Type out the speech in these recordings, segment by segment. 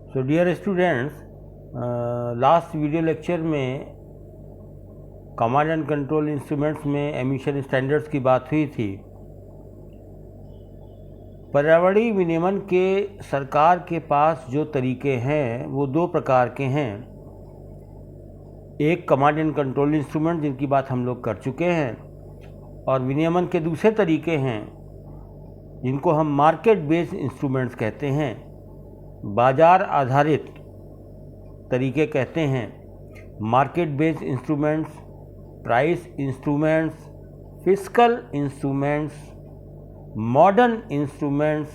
So dear students, last video lecture में command and control instruments में emission standards की बात हुई थी। पर्यावरणीय विनियमन के सरकार के पास जो तरीके हैं वो दो प्रकार के हैं। एक कमांड एंड कंट्रोल इंस्ट्रूमेंट जिनकी बात हम लोग कर चुके हैं, और विनियमन के दूसरे तरीके हैं जिनको हम मार्केट बेस्ड इंस्ट्रूमेंट्स कहते हैं, बाजार आधारित तरीके कहते हैं। Market based instruments, price instruments, fiscal instruments, modern instruments,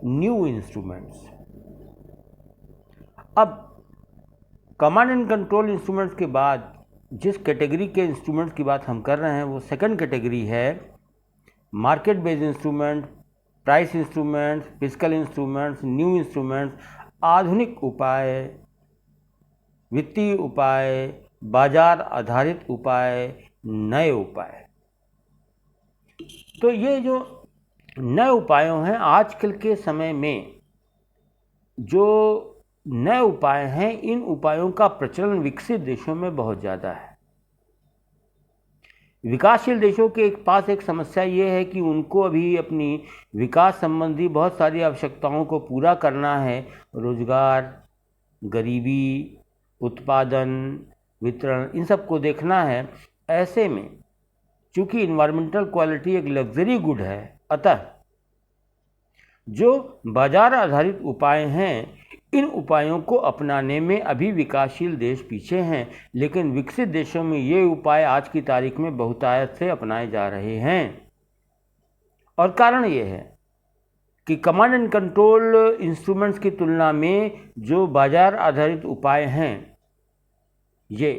new instruments. अब कमांड एंड कंट्रोल इंस्ट्रूमेंट्स के बाद जिस कैटेगरी के इंस्ट्रूमेंट्स की बात हम कर रहे हैं वो सेकंड कैटेगरी है market based instrument, price instruments, fiscal instruments, new instruments, आधुनिक उपाय, वित्तीय उपाय, बाजार आधारित उपाय, नए उपाय। तो ये जो नए उपायों हैं, आजकल के समय में जो नए उपाय हैं, इन उपायों का प्रचलन विकसित देशों में बहुत ज़्यादा है। विकासशील देशों के पास एक समस्या ये है कि उनको अभी अपनी विकास संबंधी बहुत सारी आवश्यकताओं को पूरा करना है। रोजगार, गरीबी, उत्पादन, वितरण, इन सब को देखना है। ऐसे में चूँकि इन्वायरमेंटल क्वालिटी एक लग्जरी गुड है, अतः जो बाजार आधारित उपाय हैं, इन उपायों को अपनाने में अभी विकासशील देश पीछे हैं, लेकिन विकसित देशों में ये उपाय आज की तारीख में बहुतायत से अपनाए जा रहे हैं। और कारण ये है कि कमांड एंड कंट्रोल इंस्ट्रूमेंट्स की तुलना में जो बाजार आधारित उपाय हैं ये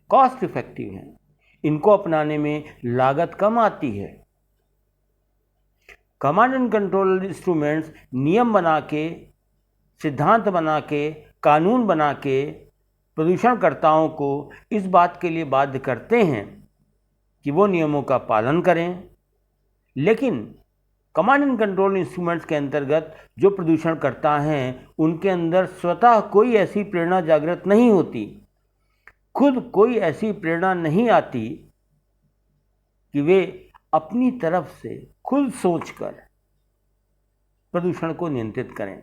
कॉस्ट इफेक्टिव हैं। इनको अपनाने में लागत कम आती है। कमांड एंड कंट्रोल इंस्ट्रूमेंट्स नियम बना के, सिद्धांत बना के, कानून बना के प्रदूषणकर्ताओं को इस बात के लिए बाध्य करते हैं कि वो नियमों का पालन करें। लेकिन कमांड एंड कंट्रोल इंस्ट्रूमेंट्स के अंतर्गत जो प्रदूषणकर्ता हैं, उनके अंदर स्वतः कोई ऐसी प्रेरणा जागृत नहीं होती, खुद कोई ऐसी प्रेरणा नहीं आती कि वे अपनी तरफ से खुद सोचकर प्रदूषण को नियंत्रित करें।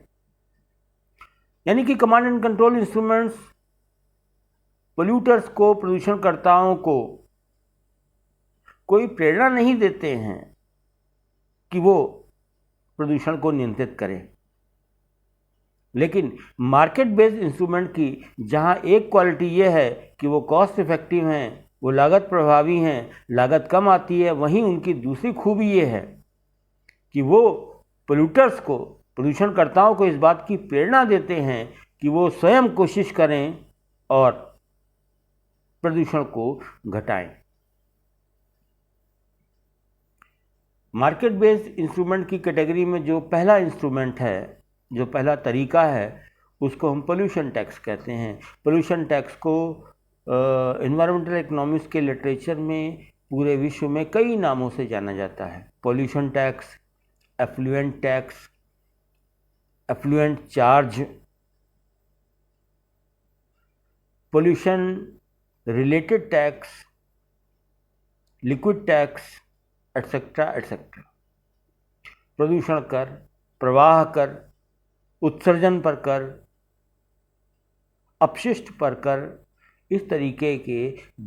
यानी कि command and control instruments polluters को, प्रदूषणकर्ताओं को कोई प्रेरणा नहीं देते हैं कि वो प्रदूषण को नियंत्रित करें। लेकिन मार्केट बेस्ड इंस्ट्रूमेंट की जहां एक क्वालिटी ये है कि वो कॉस्ट इफेक्टिव हैं, वो लागत प्रभावी हैं, लागत कम आती है, वहीं उनकी दूसरी खूबी ये है कि वो पोल्यूटर्स को, प्रदूषणकर्ताओं को इस बात की प्रेरणा देते हैं कि वो स्वयं कोशिश करें और प्रदूषण को घटाएं। मार्केट बेस्ड इंस्ट्रूमेंट की कैटेगरी में जो पहला इंस्ट्रूमेंट है, जो पहला तरीका है, उसको हम पोल्यूशन टैक्स कहते हैं। पोल्यूशन टैक्स को एनवायरमेंटल इकोनॉमिक्स के लिटरेचर में पूरे विश्व में कई नामों से जाना जाता है। Pollution tax, effluent tax, effluent charge, pollution related tax, liquid tax, etcetera etcetera. प्रदूषण कर, प्रवाह कर, उत्सर्जन पर कर, अपशिष्ट पर कर, इस तरीके के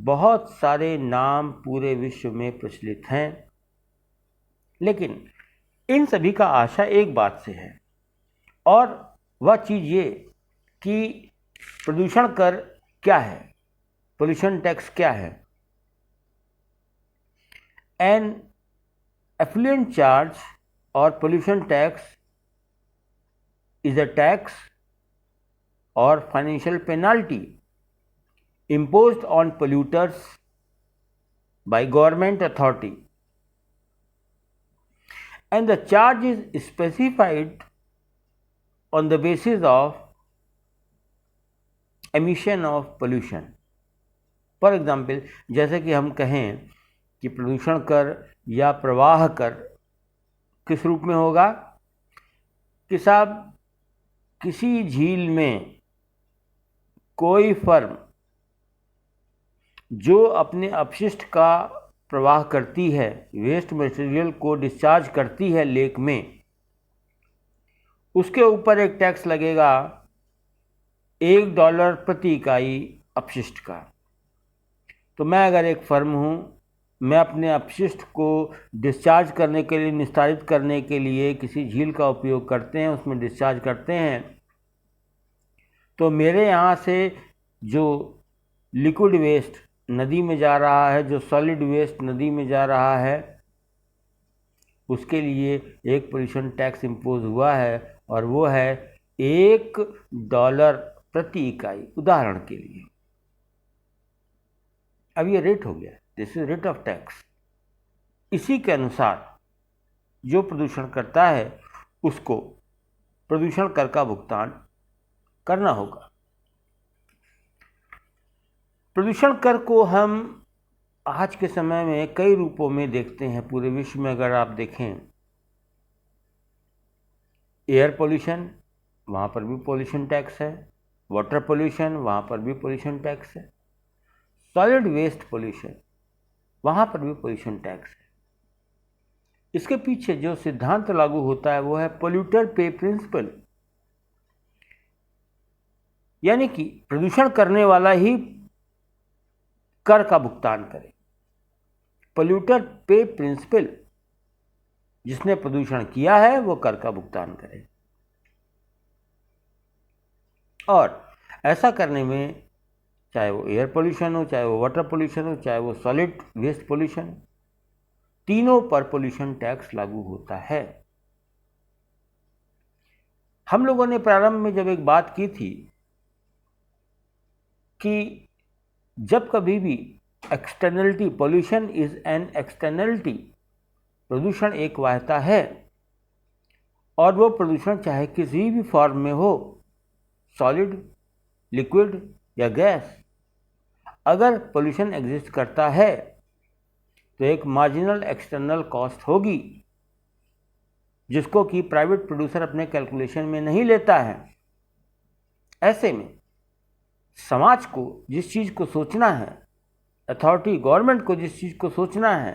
बहुत सारे नाम पूरे विश्व में प्रचलित हैं। लेकिन इन सभी का आशा एक बात से है, और वह चीज़ ये कि प्रदूषण कर क्या है, पोल्यूशन टैक्स क्या है। एन एफ्लुएंट चार्ज और pollution tax is a tax or financial penalty imposed on polluters by government authority, and the charge is specified on the basis of emission of pollution. For example, जैसे कि हम कहें कि प्रदूषण कर या प्रवाह कर किस रूप में होगा कि साहब किसी झील में कोई फर्म जो अपने अपशिष्ट का प्रवाह करती है, वेस्ट मटेरियल को डिस्चार्ज करती है लेक में, उसके ऊपर एक टैक्स लगेगा $1 प्रति इकाई अपशिष्ट का। तो मैं अगर एक फर्म हूँ, मैं अपने अपशिष्ट को डिस्चार्ज करने के लिए, निस्तारित करने के लिए किसी झील का उपयोग करते हैं, उसमें डिस्चार्ज करते हैं, तो मेरे यहाँ से जो लिक्विड वेस्ट नदी में जा रहा है, जो सॉलिड वेस्ट नदी में जा रहा है, उसके लिए एक पोल्यूशन टैक्स इम्पोज हुआ है और वो है $1 प्रति इकाई, उदाहरण के लिए। अब ये रेट हो गया, this is rate of tax. इसी के अनुसार जो प्रदूषण करता है उसको प्रदूषण कर का भुगतान करना होगा। प्रदूषण कर को हम आज के समय में कई रूपों में देखते हैं। पूरे विश्व में अगर आप देखें, एयर पोल्यूशन, वहाँ पर भी पोल्यूशन टैक्स है। वाटर पोल्यूशन, वहाँ पर भी पोल्यूशन टैक्स है। सॉलिड वेस्ट पोल्यूशन, वहाँ पर भी पोल्यूशन टैक्स है। इसके पीछे जो सिद्धांत लागू होता है वो है पोल्यूटर पे प्रिंसिपल, यानी कि प्रदूषण करने वाला ही कर का भुगतान करे। पोल्यूटर पे प्रिंसिपल, जिसने प्रदूषण किया है वो कर का भुगतान करे। और ऐसा करने में चाहे वो एयर पोल्यूशन हो, चाहे वो वाटर पोल्यूशन हो, चाहे वो सॉलिड वेस्ट पोल्यूशन, तीनों पर पोल्यूशन टैक्स लागू होता है। हम लोगों ने प्रारंभ में जब एक बात की थी कि जब कभी भी externality, pollution is an externality, प्रदूषण एक वाह्यता है और वो प्रदूषण चाहे किसी भी फॉर्म में हो, सॉलिड, लिक्विड या गैस, अगर पोल्यूशन एग्जिस्ट करता है तो एक मार्जिनल एक्सटर्नल कॉस्ट होगी, जिसको कि प्राइवेट प्रोड्यूसर अपने कैलकुलेशन में नहीं लेता है। ऐसे में समाज को जिस चीज़ को सोचना है, अथॉरिटी, गवर्नमेंट को जिस चीज़ को सोचना है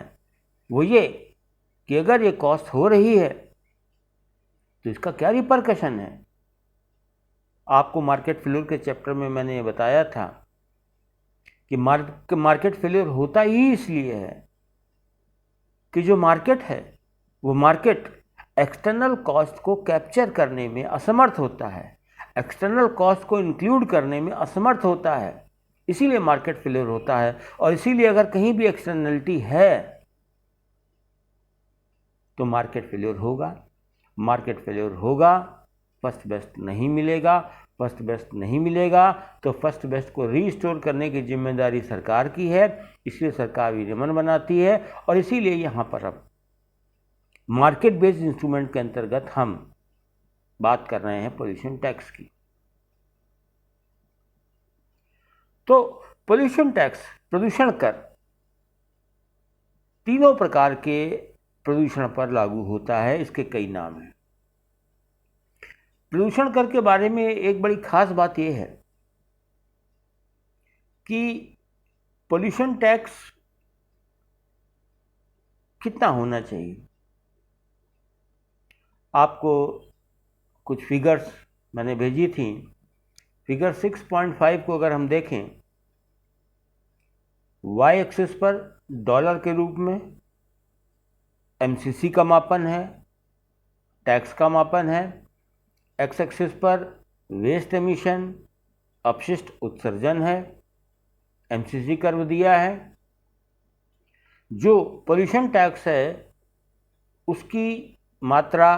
वो ये कि अगर ये कॉस्ट हो रही है तो इसका क्या रिपरकशन है। आपको मार्केट फेल्योर के चैप्टर में मैंने ये बताया था कि मार्केट फेल्योर होता ही इसलिए है कि जो मार्केट है वो मार्केट एक्सटर्नल कॉस्ट को कैप्चर करने में असमर्थ होता है, एक्सटर्नल कॉस्ट को इंक्लूड करने में असमर्थ होता है, इसीलिए मार्केट फेल्योर होता है। और इसीलिए अगर कहीं भी एक्सटर्नलिटी है तो मार्केट फेल्योर होगा। मार्केट फेल्योर होगा, फर्स्ट बेस्ट नहीं मिलेगा। फर्स्ट बेस्ट नहीं मिलेगा तो फर्स्ट बेस्ट को रीस्टोर करने की जिम्मेदारी सरकार की है, इसलिए सरकार विनियमन बनाती है। और इसीलिए यहाँ पर अब मार्केट बेस्ड इंस्ट्रूमेंट के अंतर्गत हम बात कर रहे हैं पोल्यूशन टैक्स की। तो पोल्यूशन टैक्स, प्रदूषण कर, तीनों प्रकार के प्रदूषण पर लागू होता है। इसके कई नाम हैं। प्रदूषण कर के बारे में एक बड़ी खास बात यह है कि पोल्यूशन टैक्स कितना होना चाहिए। आपको कुछ फिगर्स मैंने भेजी थी। फिगर 6.5 को अगर हम देखें, वाई एक्सिस पर डॉलर के रूप में एमसीसी का मापन है, टैक्स का मापन है। एक्स एक्सिस पर वेस्ट एमिशन, अपशिष्ट उत्सर्जन है, एमसीसी कर्व दिया है। जो पोल्यूशन टैक्स है उसकी मात्रा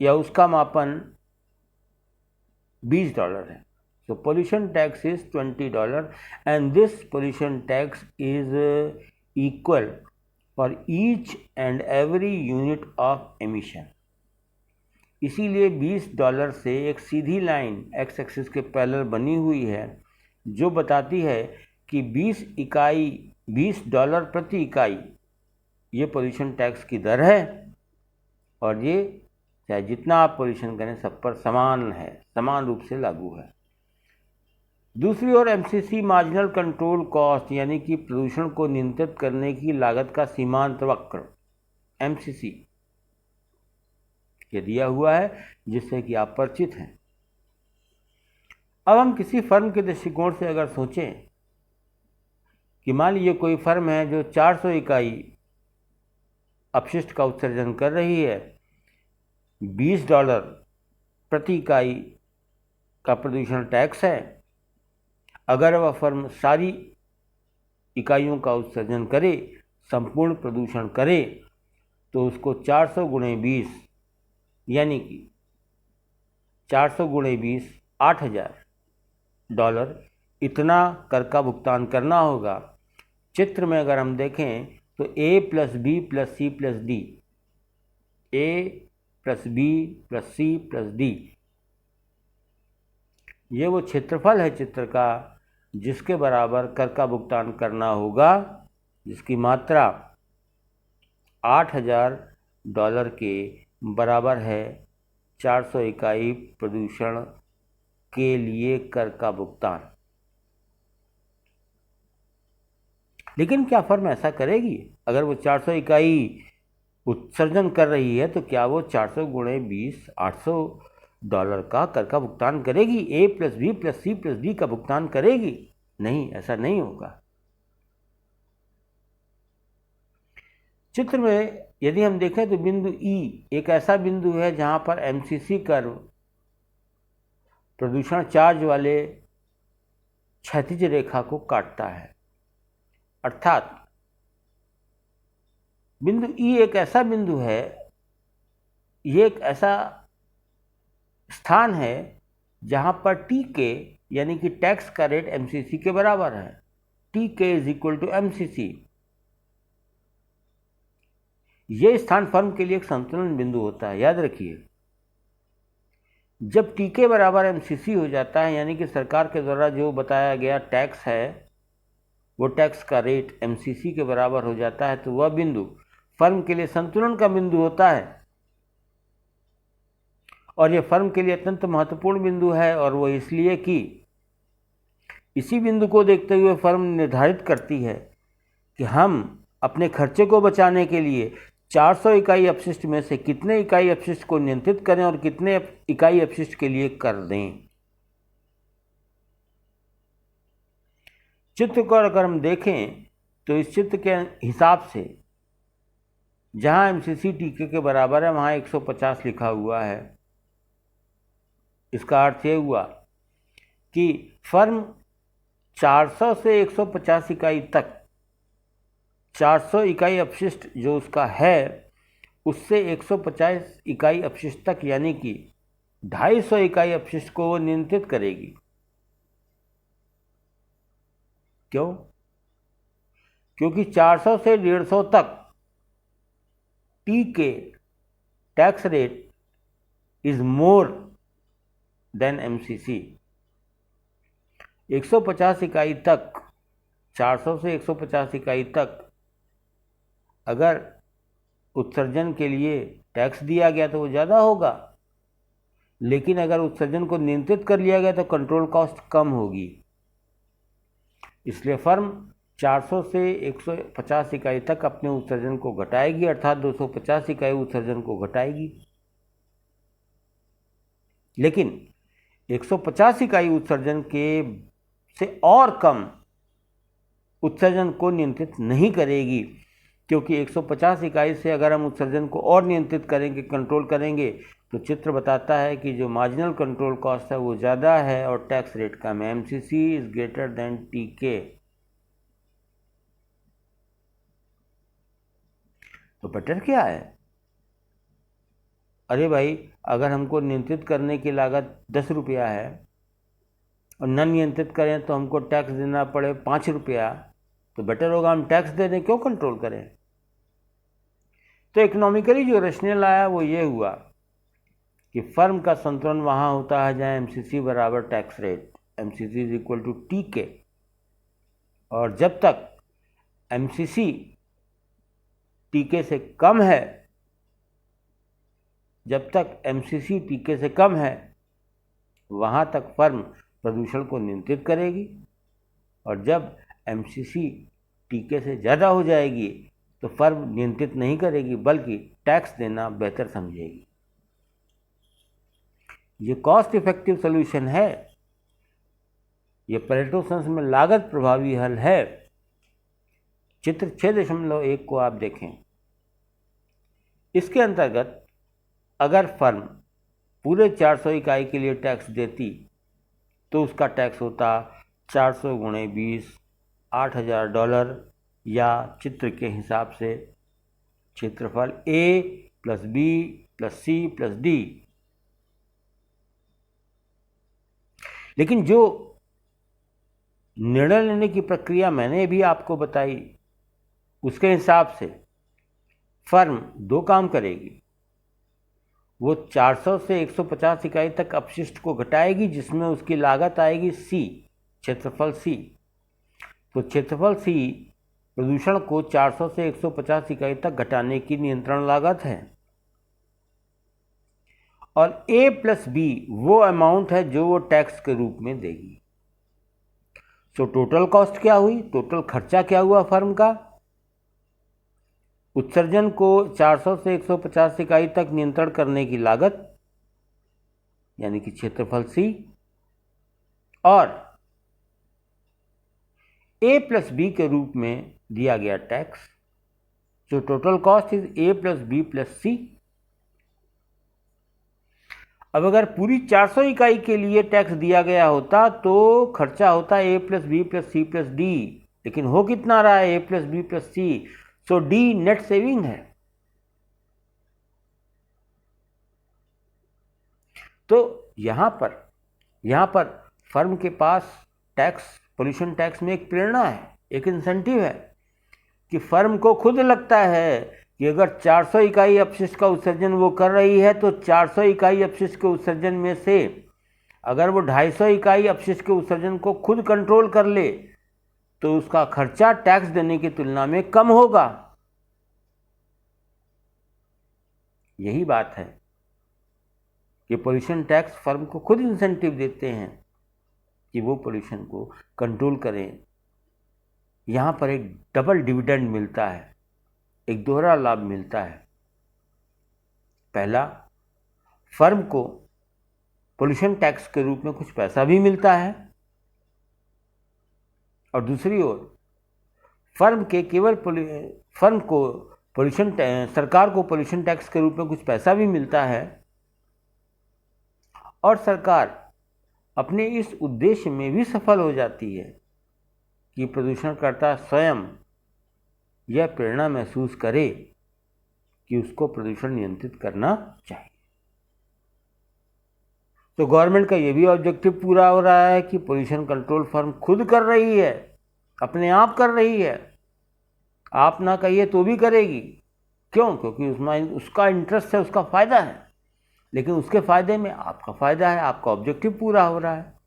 या उसका मापन $20 है। So pollution tax is $20 and this pollution tax is equal for each and every unit of emission। इसीलिए $20 से एक सीधी लाइन एक्स एक्सिस के पैरेलल बनी हुई है जो बताती है कि $20 प्रति इकाई ये पोल्यूशन टैक्स की दर है और ये चाहे जितना आप पोल्यूशन करें सब पर समान है, समान रूप से लागू है। दूसरी ओर एमसीसी मार्जिनल कंट्रोल कॉस्ट यानी कि प्रदूषण को नियंत्रित करने की लागत का सीमांत वक्र एमसीसी ये दिया हुआ है, जिससे कि आप परिचित हैं। अब हम किसी फर्म के दृष्टिकोण से अगर सोचें कि मान लीजिए कोई फर्म है जो 400 इकाई अपशिष्ट का उत्सर्जन कर रही है, $20 प्रति इकाई का प्रदूषण टैक्स है। अगर वह फर्म सारी इकाइयों का उत्सर्जन करे, संपूर्ण प्रदूषण करे, तो उसको 400 गुणे 20 यानी कि 400 गुणे 20 $8,000 इतना कर का भुगतान करना होगा। चित्र में अगर हम देखें तो A + B + C + D, A + B + C + D ये वो क्षेत्रफल है चित्र का जिसके बराबर कर का भुगतान करना होगा, जिसकी मात्रा $8,000 के बराबर है। 400 इकाई प्रदूषण के लिए कर का भुगतान। लेकिन क्या फर्म ऐसा करेगी? अगर वो 400 इकाई उत्सर्जन कर रही है तो क्या वो 400 गुणे 20 $800 का कर का भुगतान करेगी? A + B + C + D का भुगतान करेगी? नहीं, ऐसा नहीं होगा। चित्र में यदि हम देखें तो बिंदु E एक ऐसा बिंदु है जहां पर एमसीसी कर्व प्रदूषण चार्ज वाले क्षैतिज रेखा को काटता है। अर्थात बिंदु E एक ऐसा बिंदु है, ये एक ऐसा स्थान है जहां पर TK यानी कि टैक्स का रेट एमसीसी के बराबर है। TK = MCC। ये स्थान फर्म के लिए एक संतुलन बिंदु होता है। याद रखिए, जब TK बराबर MCC हो जाता है यानी कि सरकार के द्वारा जो बताया गया टैक्स है वो टैक्स का रेट MCC के बराबर हो जाता है, तो वह बिंदु फर्म के लिए संतुलन का बिंदु होता है। और यह फर्म के लिए अत्यंत महत्वपूर्ण बिंदु है, और वो इसलिए कि इसी बिंदु को देखते हुए फर्म निर्धारित करती है कि हम अपने खर्चे को बचाने के लिए 400 इकाई अपशिष्ट में से कितने इकाई अपशिष्ट को नियंत्रित करें और कितने इकाई अपशिष्ट के लिए कर दें। चित्र को अगर हम देखें तो इस चित्र के हिसाब से जहां एमसीसी TK के बराबर है वहां 150 लिखा हुआ है। इसका अर्थ यह हुआ कि फर्म 400 से 150 इकाई तक 400 इकाई अपशिष्ट जो उसका है उससे 150 इकाई अपशिष्ट तक यानी कि 250 इकाई अपशिष्ट को वो नियंत्रित करेगी। क्यों? क्योंकि 400 से 150 तक TK tax rate is more than MCC। 150 इकाई तक, 400 से 150 इकाई तक अगर उत्सर्जन के लिए टैक्स दिया गया तो वो ज़्यादा होगा, लेकिन अगर उत्सर्जन को नियंत्रित कर लिया गया तो कंट्रोल कॉस्ट कम होगी। इसलिए फर्म 400 से 150 इकाई तक अपने उत्सर्जन को घटाएगी, अर्थात 250 इकाई उत्सर्जन को घटाएगी। लेकिन 150 इकाई उत्सर्जन के से और कम उत्सर्जन को नियंत्रित नहीं करेगी, क्योंकि 150 इकाई से अगर हम उत्सर्जन को और नियंत्रित करेंगे, कंट्रोल करेंगे, तो चित्र बताता है कि जो मार्जिनल कंट्रोल कॉस्ट है वो ज़्यादा है और टैक्स रेट कम है। MCC is greater than TK। तो बेटर क्या है? अरे भाई, अगर हमको नियंत्रित करने की लागत 10 रुपया है और न नियंत्रित करें तो हमको टैक्स देना पड़े 5 रुपया, तो बेटर होगा हम टैक्स दे दें, क्यों कंट्रोल करें? तो इकोनॉमिकली जो रेशनल आया वो ये हुआ कि फर्म का संतुलन वहाँ होता है जहाँ MCC बराबर टैक्स रेट, MCC = TK। और जब तक MCC TK से कम है जब तक एमसीसी टीके से कम है वहाँ तक फर्म प्रदूषण को नियंत्रित करेगी, और जब एमसीसी टीके से ज़्यादा हो जाएगी तो फर्म नियंत्रित नहीं करेगी बल्कि टैक्स देना बेहतर समझेगी। ये कॉस्ट इफेक्टिव सॉल्यूशन है, ये पेरेटो संस में लागत प्रभावी हल है। चित्र 6.1 को आप देखें। इसके अंतर्गत अगर फर्म पूरे 400 इकाई के लिए टैक्स देती तो उसका टैक्स होता 400 गुणे 20 $8,000, या चित्र के हिसाब से क्षेत्रफल A + B + C + D। लेकिन जो निर्णय लेने की प्रक्रिया मैंने भी आपको बताई, उसके हिसाब से फर्म दो काम करेगी। वो 400 से 150 इकाई तक अपशिष्ट को घटाएगी, जिसमें उसकी लागत आएगी C, क्षेत्रफल C। तो क्षेत्रफल C प्रदूषण को 400 से 150 इकाई तक घटाने की नियंत्रण लागत है, और A + B वो अमाउंट है जो वो टैक्स के रूप में देगी। तो टोटल कॉस्ट क्या हुई, टोटल खर्चा क्या हुआ फर्म का? उत्सर्जन को 400 से 150 इकाई तक नियंत्रण करने की लागत, यानी कि क्षेत्रफल C, और A + B के रूप में दिया गया टैक्स। तो total cost is A + B + C। अब अगर पूरी 400 इकाई के लिए टैक्स दिया गया होता तो खर्चा होता A + B + C + D, लेकिन हो कितना रहा है? A + B + C। So D net saving है। तो यहां पर फर्म के पास टैक्स, पोल्यूशन टैक्स में एक प्रेरणा है, एक इंसेंटिव है कि फर्म को खुद लगता है कि अगर 400 इकाई अपशिष्ट का उत्सर्जन वो कर रही है तो 400 इकाई अपशिष्ट के उत्सर्जन में से अगर वो 250 इकाई अपशिष्ट के उत्सर्जन को खुद कंट्रोल कर ले तो उसका खर्चा टैक्स देने की तुलना में कम होगा। यही बात है कि पोल्यूशन टैक्स फर्म को खुद इंसेंटिव देते हैं कि वो पोल्यूशन को कंट्रोल करें। यहाँ पर एक डबल डिविडेंड मिलता है, एक दोहरा लाभ मिलता है। पहला, फर्म को पोल्यूशन टैक्स के रूप में कुछ पैसा भी मिलता है, और दूसरी ओर सरकार को पोल्यूशन टैक्स के रूप में कुछ पैसा भी मिलता है, और सरकार अपने इस उद्देश्य में भी सफल हो जाती है कि प्रदूषणकर्ता स्वयं यह प्रेरणा महसूस करे कि उसको प्रदूषण नियंत्रित करना चाहिए। तो गवर्नमेंट का ये भी ऑब्जेक्टिव पूरा हो रहा है कि पोल्यूशन कंट्रोल फर्म खुद कर रही है, अपने आप कर रही है, आप ना कहिए तो भी करेगी। क्यों? क्योंकि उसमें उसका इंटरेस्ट है, उसका फ़ायदा है, लेकिन उसके फ़ायदे में आपका फ़ायदा है, आपका ऑब्जेक्टिव पूरा हो रहा है।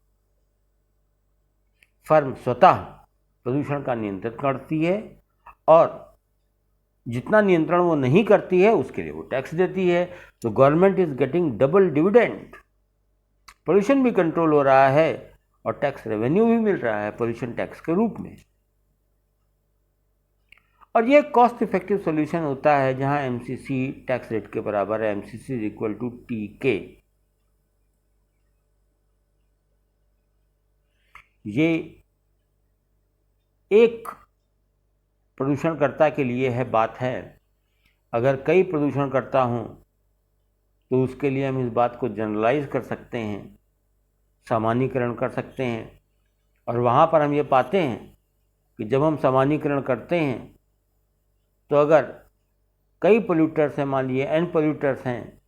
फर्म स्वतः प्रदूषण का नियंत्रण करती है, और जितना नियंत्रण वो नहीं करती है उसके लिए वो टैक्स देती है। तो government is getting double dividend, pollution भी कंट्रोल हो रहा है और टैक्स रेवेन्यू भी मिल रहा है पोल्यूशन टैक्स के रूप में। और ये कॉस्ट इफेक्टिव सॉल्यूशन होता है जहां एमसीसी टैक्स रेट के बराबर है, एमसीसी इज इक्वल टू टीके। ये एक प्रदूषणकर्ता के लिए बात है। अगर कई प्रदूषणकर्ता हों तो उसके लिए हम इस बात को जनरलाइज कर सकते हैं, सामान्यीकरण कर सकते हैं, और वहाँ पर हम ये पाते हैं कि जब हम सामान्यीकरण करते हैं तो अगर कई पोल्यूटर्स हैं, मान लीजिए n पोल्यूटर्स हैं,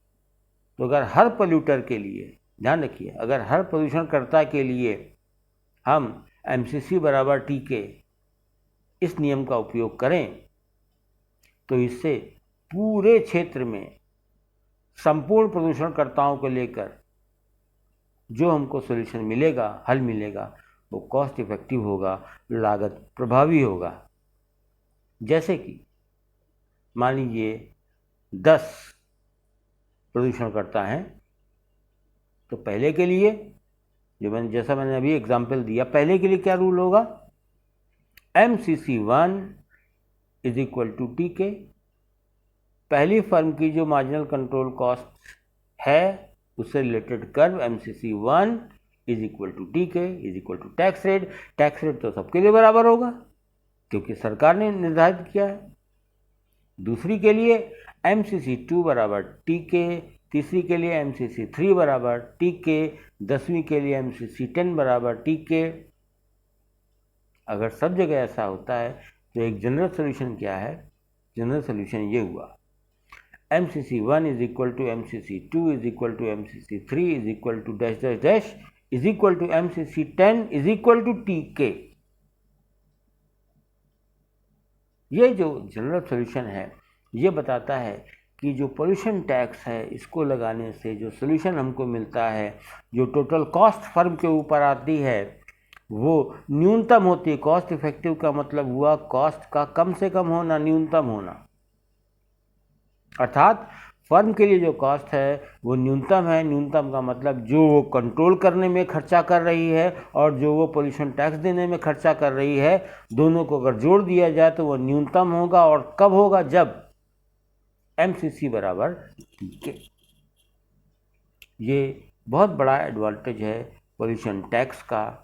तो अगर हर पोल्यूटर के लिए, ध्यान रखिए, अगर हर प्रदूषणकर्ता के लिए हम एमसीसी बराबर टीके इस नियम का उपयोग करें तो इससे पूरे क्षेत्र में संपूर्ण प्रदूषणकर्ताओं को लेकर जो हमको सॉल्यूशन मिलेगा, हल मिलेगा, वो कॉस्ट इफेक्टिव होगा, लागत प्रभावी होगा। जैसे कि मान लीजिए 10 प्रदूषण करता है। तो पहले के लिए जैसा मैंने अभी एग्जाम्पल दिया, पहले के लिए क्या रूल होगा, MCC1 is equal to TK। पहली फर्म की जो मार्जिनल कंट्रोल कॉस्ट है उससे related curve MCC1 is equal to TK is equal to tax rate. Tax rate तो सबके लिए बराबर होगा क्योंकि सरकार ने निर्धारित किया है। दूसरी के लिए MCC2 बराबर TK, तीसरी के लिए MCC3 बराबर TK, 10वीं के लिए MCC10 बराबर TK। अगर सब जगह ऐसा होता है तो एक जनरल सोल्यूशन क्या है, जनरल सोल्यूशन ये हुआ, MCC1 is equal to MCC2 is equal to MCC3 is equal to dash dash dash is equal to MCC10 is equal to TK। ये जो जनरल सोल्यूशन है ये बताता है कि जो पोल्यूशन टैक्स है इसको लगाने से जो सोल्यूशन हमको मिलता है, जो टोटल कॉस्ट फर्म के ऊपर आती है वो न्यूनतम होती है। कॉस्ट इफेक्टिव का मतलब हुआ कॉस्ट का कम से कम होना, न्यूनतम होना, अर्थात फर्म के लिए जो कॉस्ट है वो न्यूनतम है। न्यूनतम का मतलब जो वो कंट्रोल करने में खर्चा कर रही है और जो वो पोल्यूशन टैक्स देने में खर्चा कर रही है, दोनों को अगर जोड़ दिया जाए तो वो न्यूनतम होगा। और कब होगा, जब MCC बराबर TK। ये बहुत बड़ा एडवांटेज है पोल्यूशन टैक्स का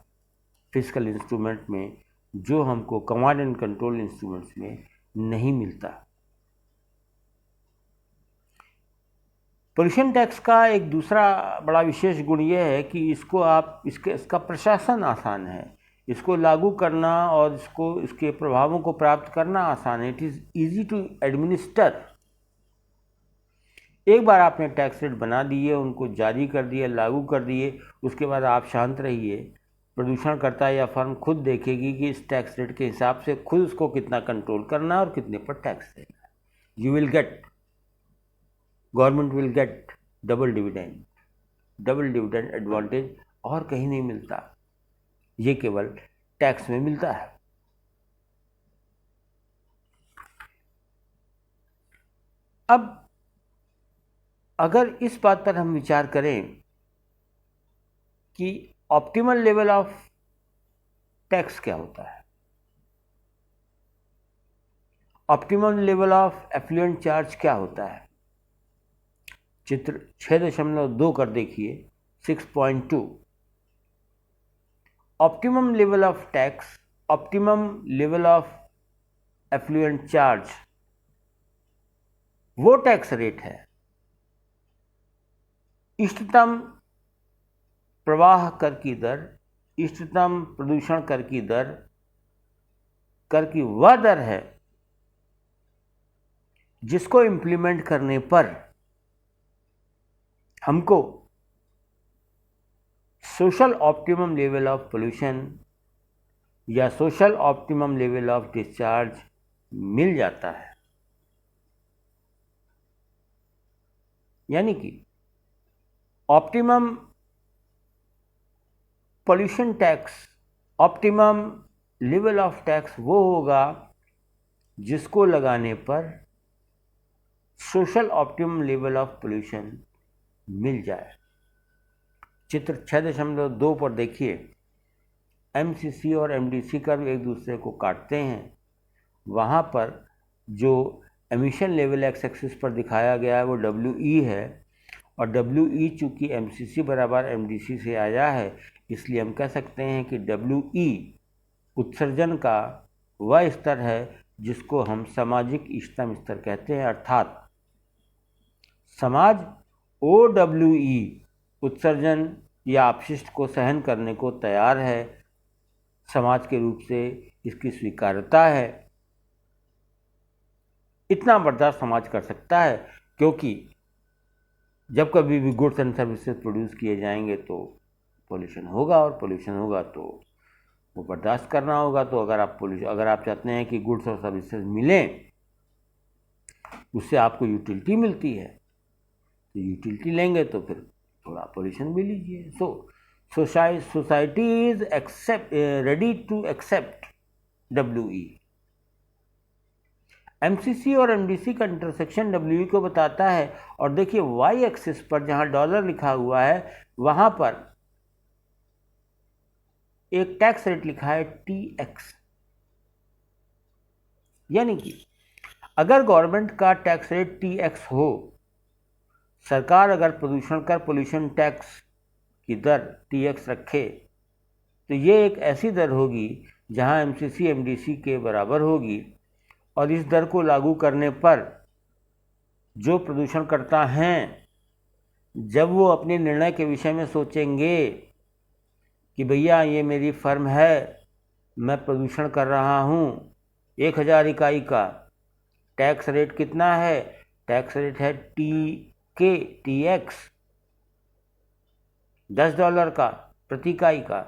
फिस्कल इंस्ट्रूमेंट में, जो हमको कमांड एंड कंट्रोल इंस्ट्रूमेंट्स में नहीं मिलता। पोल्यूशन टैक्स का एक दूसरा बड़ा विशेष गुण यह है कि इसका प्रशासन आसान है, इसको लागू करना और इसके प्रभावों को प्राप्त करना आसान है। It is easy to administer. एक बार आपने टैक्स रेट बना दिए, उनको जारी कर दिए, लागू कर दिए, उसके बाद आप शांत रहिए। प्रदूषण करता है या फर्म खुद देखेगी कि इस टैक्स रेट के हिसाब से खुद उसको कितना कंट्रोल करना है और कितने पर टैक्स देना है। You will get, government will get double dividend advantage, और कहीं नहीं मिलता, ये केवल टैक्स में मिलता है। अब अगर इस बात पर हम विचार करें कि ऑप्टिमल लेवल ऑफ टैक्स क्या होता है, optimum level of effluent charge क्या होता है, चित्र 6.2 कर देखिए, 6.2। Optimum level of tax, optimum level of effluent charge वो टैक्स रेट है, इष्टतम प्रवाह कर की दर, इष्टतम प्रदूषण कर की दर, कर की वह दर है जिसको इंप्लीमेंट करने पर हमको social optimum level of pollution या social optimum level of discharge मिल जाता है। यानी कि optimum pollution tax, optimum level of tax वो होगा जिसको लगाने पर social optimum level of pollution मिल जाए। चित्र 6.2 पर देखिए, MCC और MDC कर्व एक दूसरे को काटते हैं। वहाँ पर जो एमिशन लेवल एक्स एक्सिस पर दिखाया गया है वो WE है, और WE चूँकि MCC बराबर MDC से आया है, इसलिए हम कह सकते हैं कि WE उत्सर्जन का वह स्तर है जिसको हम सामाजिक इष्टतम स्तर कहते हैं। अर्थात समाज OWE उत्सर्जन या अपशिष्ट को सहन करने को तैयार है, समाज के रूप से इसकी स्वीकार्यता है, इतना बर्दाश्त समाज कर सकता है। क्योंकि जब कभी भी गुड्स एंड सर्विसेज प्रोड्यूस किए जाएंगे तो पोल्यूशन होगा, और पोल्यूशन होगा तो वो बर्दाश्त करना होगा। तो अगर आप चाहते हैं कि गुड्स और सर्विसेज मिलें, उससे आपको यूटिलिटी मिलती है, तो यूटिलिटी लेंगे तो फिर थोड़ा पोल्यूशन भी लीजिए। Society is ready to accept WE MCC और एमडीसी का इंटरसेक्शन डब्ल्यूई को बताता है। और देखिए वाई एक्सिस पर जहां डॉलर लिखा हुआ है वहां पर एक टैक्स रेट लिखा है टीएक्स, यानी कि अगर गवर्नमेंट का टैक्स रेट टीएक्स हो, सरकार अगर प्रदूषण कर पोल्यूशन टैक्स की दर टीएक्स रखे, तो ये एक ऐसी दर होगी जहां एमसीसी एमडीसी के बराबर होगी। और इस दर को लागू करने पर जो प्रदूषणकर्ता हैं, जब वो अपने निर्णय के विषय में सोचेंगे कि भैया ये मेरी फर्म है, मैं प्रदूषण कर रहा हूँ, 1000 इकाई का टैक्स रेट कितना है, टैक्स रेट है टीएक्स, $10 का प्रति इकाई का।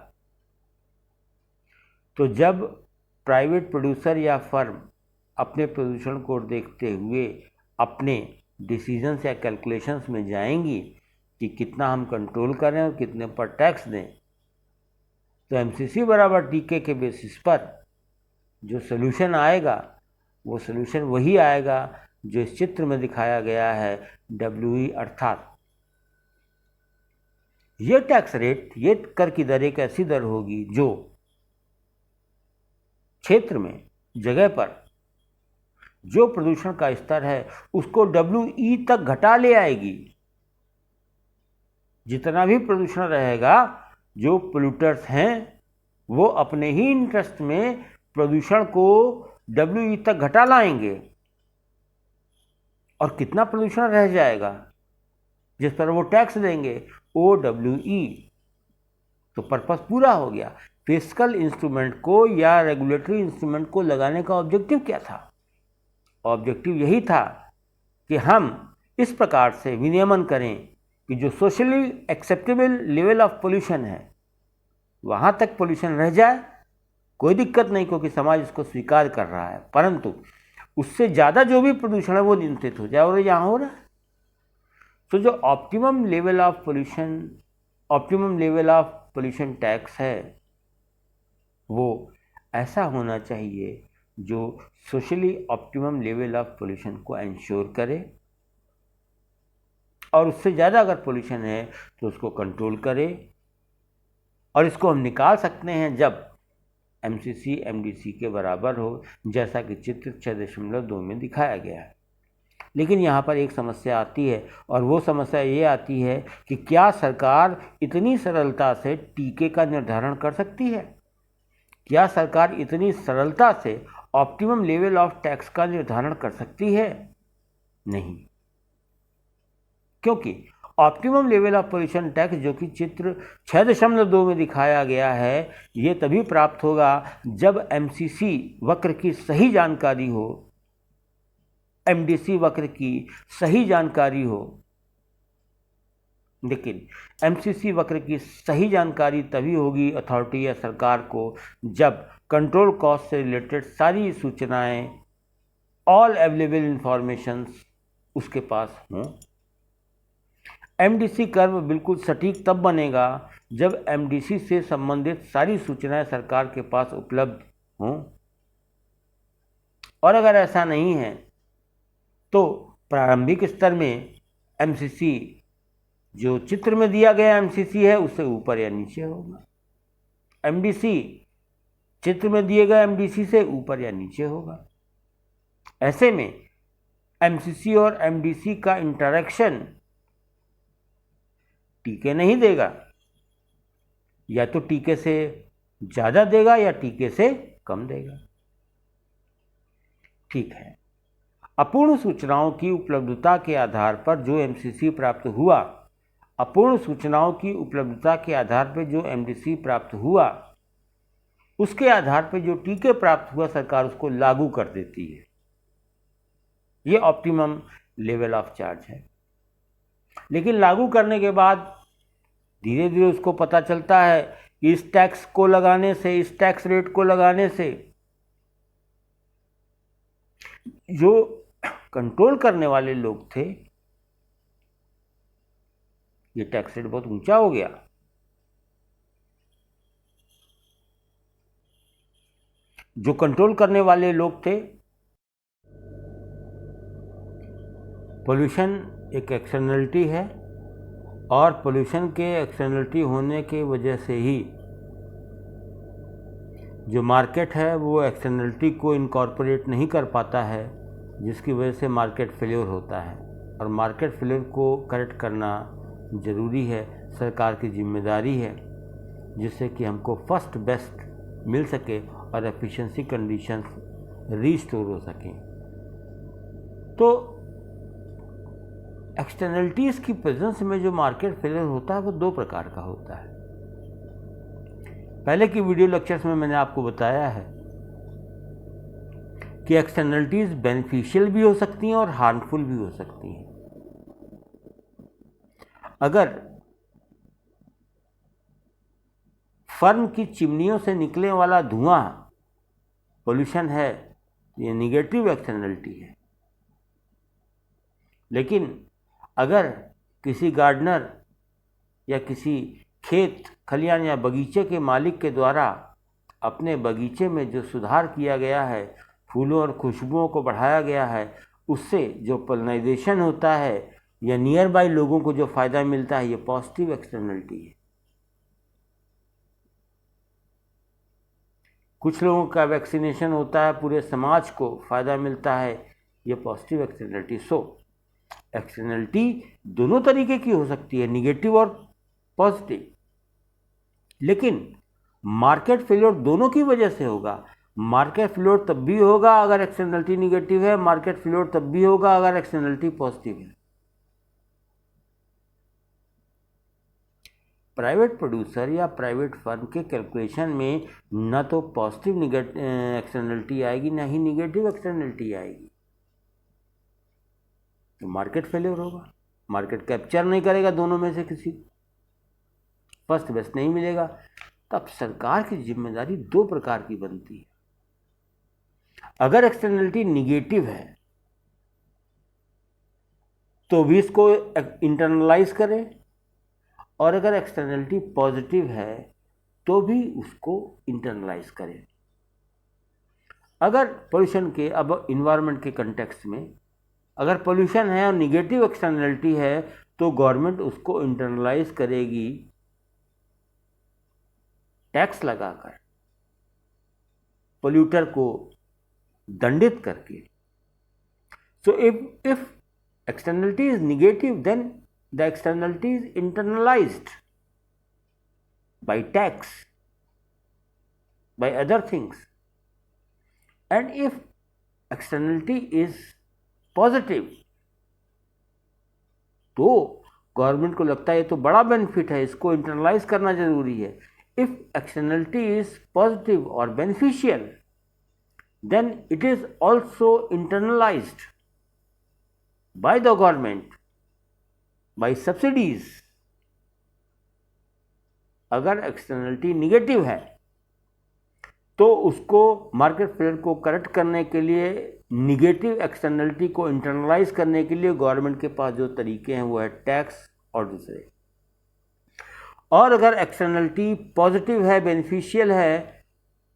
तो जब प्राइवेट प्रोड्यूसर या फर्म अपने प्रदूषण को देखते हुए अपने डिसीजंस या कैलकुलेशंस में जाएंगी कि कितना हम कंट्रोल करें और कितने पर टैक्स दें, तो एमसीसी बराबर टीके के बेसिस पर जो सोल्यूशन आएगा वो सोल्यूशन वही आएगा जो इस चित्र में दिखाया गया है डब्ल्यूई, अर्थात ये टैक्स रेट, ये कर की दर एक ऐसी दर होगी जो क्षेत्र में, जगह पर जो प्रदूषण का स्तर है उसको डब्ल्यूई तक घटा ले आएगी। जितना भी प्रदूषण रहेगा, जो पोल्यूटर्स हैं वो अपने ही इंटरेस्ट में प्रदूषण को डब्ल्यूई तक घटा लाएंगे, और कितना प्रदूषण रह जाएगा जिस पर वो टैक्स देंगे, ओ डब्ल्यूई। तो पर्पस पूरा हो गया। फिस्कल इंस्ट्रूमेंट को या रेगुलेटरी इंस्ट्रूमेंट को लगाने का ऑब्जेक्टिव क्या था? ऑब्जेक्टिव यही था कि हम इस प्रकार से विनियमन करें कि जो socially acceptable level of pollution है वहाँ तक पोल्यूशन रह जाए, कोई दिक्कत नहीं, क्योंकि समाज इसको स्वीकार कर रहा है, परंतु उससे ज़्यादा जो भी प्रदूषण है वो नियंत्रित हो जाए, और यहाँ हो रहा है। तो जो optimum level of pollution tax है वो ऐसा होना चाहिए जो socially optimum level of pollution को एंश्योर करे, और उससे ज़्यादा अगर पोल्यूशन है तो उसको कंट्रोल करे। और इसको हम निकाल सकते हैं जब एमसीसी एमडीसी के बराबर हो, जैसा कि चित्र 6.2 में दिखाया गया है। लेकिन यहाँ पर एक समस्या आती है, और वो समस्या ये आती है कि क्या सरकार इतनी सरलता से टीके का निर्धारण कर सकती है? क्या सरकार इतनी सरलता से ऑप्टिमम लेवल ऑफ टैक्स का निर्धारण कर सकती है? नहीं, क्योंकि optimum level of pollution tax, जो कि चित्र 6.2 में दिखाया गया है, ये तभी प्राप्त होगा जब एमसीसी वक्र की सही जानकारी हो, एमडीसी वक्र की सही जानकारी हो। लेकिन एमसीसी वक्र की सही जानकारी तभी होगी अथॉरिटी या सरकार को जब कंट्रोल कॉस्ट से रिलेटेड सारी सूचनाएं, ऑल अवेलेबल इंफॉर्मेशंस उसके पास हों। एमडीसी कर्व बिल्कुल सटीक तब बनेगा जब एमडीसी से संबंधित सारी सूचनाएं सरकार के पास उपलब्ध हों, और अगर ऐसा नहीं है तो प्रारंभिक स्तर में एमसीसी जो चित्र में दिया गया एमसीसी है उससे ऊपर या नीचे होगा, एमडीसी चित्र में दिए गए एमडीसी से ऊपर या नीचे होगा। ऐसे में एमसीसी और एमडीसी का इंटरेक्शन टीके नहीं देगा, या तो टीके से ज़्यादा देगा या टीके से कम देगा। ठीक है, अपूर्ण सूचनाओं की उपलब्धता के आधार पर जो एमसीसी प्राप्त हुआ, अपूर्ण सूचनाओं की उपलब्धता के आधार पर जो एमडीसी प्राप्त हुआ, उसके आधार पर जो टीके प्राप्त हुआ सरकार उसको लागू कर देती है। ये ऑप्टिमम लेवल ऑफ चार्ज है। लेकिन लागू करने के बाद धीरे धीरे उसको पता चलता है कि इस टैक्स को लगाने से, इस टैक्स रेट को लगाने से जो कंट्रोल करने वाले लोग थे, ये टैक्स रेट बहुत ऊंचा हो गया। जो कंट्रोल करने वाले लोग थे पोल्यूशन एक एक्सटर्नलिटी है और पोल्यूशन के एक्सटर्नलिटी होने के वजह से ही जो मार्केट है वो एक्सटर्नलिटी को इनकॉर्पोरेट नहीं कर पाता है, जिसकी वजह से मार्केट फेल्योर होता है। और मार्केट फेल्योर को करेक्ट करना ज़रूरी है, सरकार की जिम्मेदारी है, जिससे कि हमको फर्स्ट बेस्ट मिल सके और एफिशिएंसी कंडीशंस रीस्टोर हो सकें। तो एक्सटर्नलिटीज़ की प्रेजेंस में जो मार्केट फेलियर होता है वो दो प्रकार का होता है। पहले की वीडियो लेक्चर्स में मैंने आपको बताया है कि एक्सटर्नलिटीज़ बेनिफिशियल भी हो सकती हैं और हार्मफुल भी हो सकती हैं। अगर फर्म की चिमनियों से निकलने वाला धुआं पोल्यूशन है, ये निगेटिव एक्सटर्नलिटी है। लेकिन अगर किसी गार्डनर या किसी खेत खलियान या बगीचे के मालिक के द्वारा अपने बगीचे में जो सुधार किया गया है, फूलों और खुशबुओं को बढ़ाया गया है, उससे जो पोलिनाइजेशन होता है या नियर बाई लोगों को जो फ़ायदा मिलता है, ये पॉजिटिव एक्सटर्नलिटी है। कुछ लोगों का वैक्सीनेशन होता है, पूरे समाज को फ़ायदा मिलता है, ये पॉजिटिव एक्सटर्नलिटी। सो एक्सटर्नलिटी दोनों तरीके की हो सकती है, निगेटिव और पॉजिटिव। लेकिन मार्केट फेलियर दोनों की वजह से होगा। मार्केट फेलियर तब भी होगा अगर एक्सटर्नलिटी निगेटिव है, मार्केट फेलियर तब भी होगा अगर एक्सटर्नलिटी पॉजिटिव है। प्राइवेट प्रोड्यूसर या प्राइवेट फर्म के कैलकुलेशन में ना तो पॉजिटिव एक्सटर्नलिटी आएगी, ना ही निगेटिव एक्सटर्नलिटी आएगी, तो मार्केट फेलियर होगा। मार्केट कैप्चर नहीं करेगा दोनों में से किसी, फर्स्ट बेस्ट नहीं मिलेगा। तब सरकार की जिम्मेदारी दो प्रकार की बनती है। अगर एक्सटर्नलिटी निगेटिव है तो भी इसको इंटरनलाइज करें, और अगर एक्सटर्नलिटी पॉजिटिव है तो भी उसको इंटरनलाइज करें। अगर पोल्यूशन के, अब इन्वायरमेंट के कंटेक्स्ट में अगर पोल्यूशन है और निगेटिव एक्सटर्नलिटी है तो गवर्नमेंट उसको इंटरनलाइज करेगी टैक्स लगाकर, पोल्यूटर को दंडित करके। So if externality is negative, then the externality is internalised by tax, by other things. And if externality is positive, तो गवर्नमेंट को लगता है ये तो बड़ा बेनिफिट है, इसको इंटरनलाइज करना जरूरी है। इफ एक्सटर्नलिटी इज पॉजिटिव और beneficial, then it is also internalised by the government, by subsidies. अगर एक्सटर्नलिटी निगेटिव है तो उसको मार्केट फेलियर को करेक्ट करने के लिए, निगेटिव एक्सटर्नलिटी को इंटरनलाइज करने के लिए गवर्नमेंट के पास जो तरीके हैं वो है टैक्स और दूसरे। और अगर एक्सटर्नलिटी पॉजिटिव है, बेनिफिशियल है,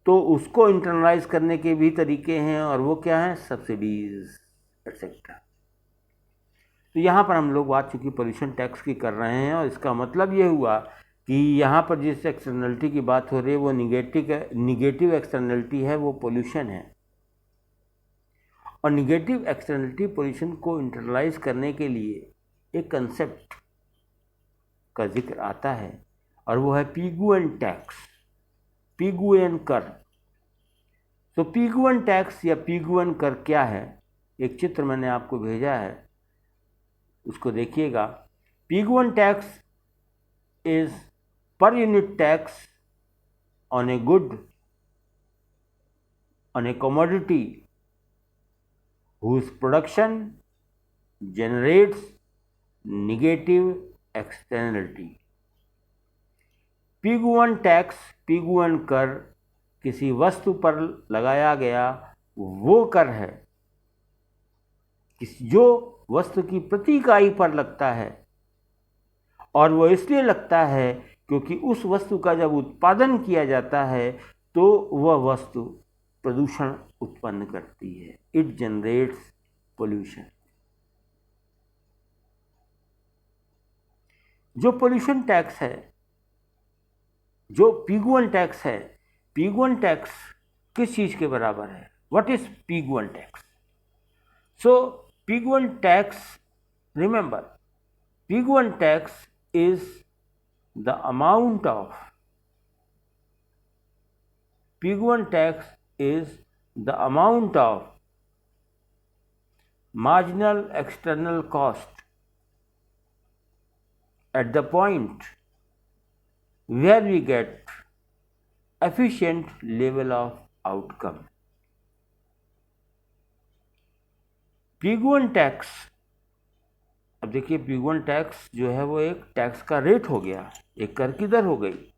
तो उसको इंटरनलाइज करने के भी तरीके हैं, और वो क्या हैं? Subsidies etcetera. तो यहाँ पर हम लोग बात चूँकि पोल्यूशन टैक्स की कर रहे हैं, और इसका मतलब ये हुआ कि यहाँ पर जिस एक्सटर्नलिटी की बात हो रही है वो निगेटिव एक्सटर्नलिटी है, वो पोल्यूशन है। और निगेटिव एक्सटर्नलिटी पोल्यूशन को इंटरनलाइज करने के लिए एक कंसेप्ट का जिक्र आता है, और वो है पिगुएन टैक्स, पिगुएन कर। तो पिगुएन टैक्स या पिगुएन कर क्या है? एक चित्र मैंने आपको भेजा है, उसको देखिएगा। पिगुएन tax is per unit tax on a good, on a commodity whose production generates negative externality. Pigouvian tax, Pigouvian कर किसी वस्तु पर लगाया गया वो कर है जो वस्तु की प्रति इकाई पर लगता है, और वो इसलिए लगता है क्योंकि उस वस्तु का जब उत्पादन किया जाता है तो वह वस्तु प्रदूषण उत्पन्न करती है। It generates pollution. जो पोल्यूशन टैक्स है, जो पीग 1 टैक्स है, पीग 1 टैक्स किस चीज के बराबर है? What is pig 1 tax? So pig 1 tax, remember, pig 1 tax is the amount of pig 1 tax is the amount of marginal external cost at the point where we get efficient level of outcome. pig 1 tax, अब देखिए pig 1 tax जो है वो एक tax का rate हो गया, एक कर की दर हो गई।